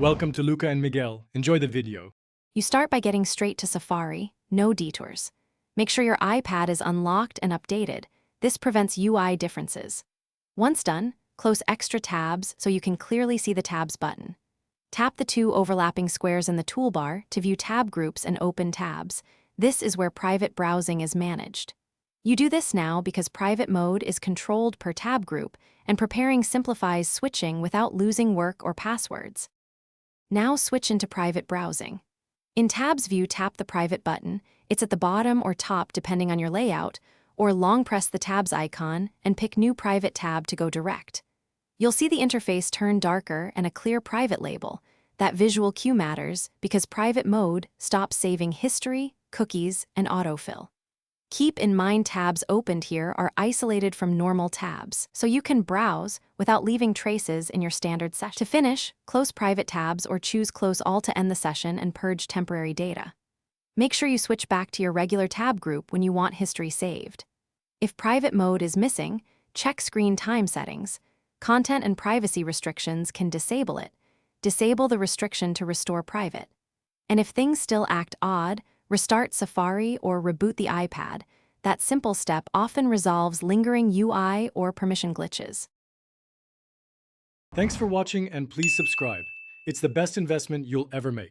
Welcome to Luca and Miguel. Enjoy the video. You start by getting straight to Safari, no detours. Make sure your iPad is unlocked and updated. This prevents UI differences. Once done, close extra tabs so you can clearly see the Tabs button. Tap the two overlapping squares in the toolbar to view tab groups and open tabs. This is where private browsing is managed. You do this now because private mode is controlled per tab group, and preparing simplifies switching without losing work or passwords. Now switch into private browsing. In Tabs view, tap the private button. It's at the bottom or top depending on your layout, or long press the tabs icon and pick New Private tab to go direct. You'll see the interface turn darker and a clear private label. That visual cue matters because private mode stops saving history, cookies, and autofill. Keep in mind tabs opened here are isolated from normal tabs, so you can browse without leaving traces in your standard session. To finish, close private tabs or choose Close All to end the session and purge temporary data. Make sure you switch back to your regular tab group when you want history saved. If private mode is missing, check screen time settings. Content and privacy restrictions can disable it. Disable the restriction to restore private. And if things still act odd, restart Safari or reboot the iPad. That simple step often resolves lingering UI or permission glitches. Thanks for watching and please subscribe. It's the best investment you'll ever make.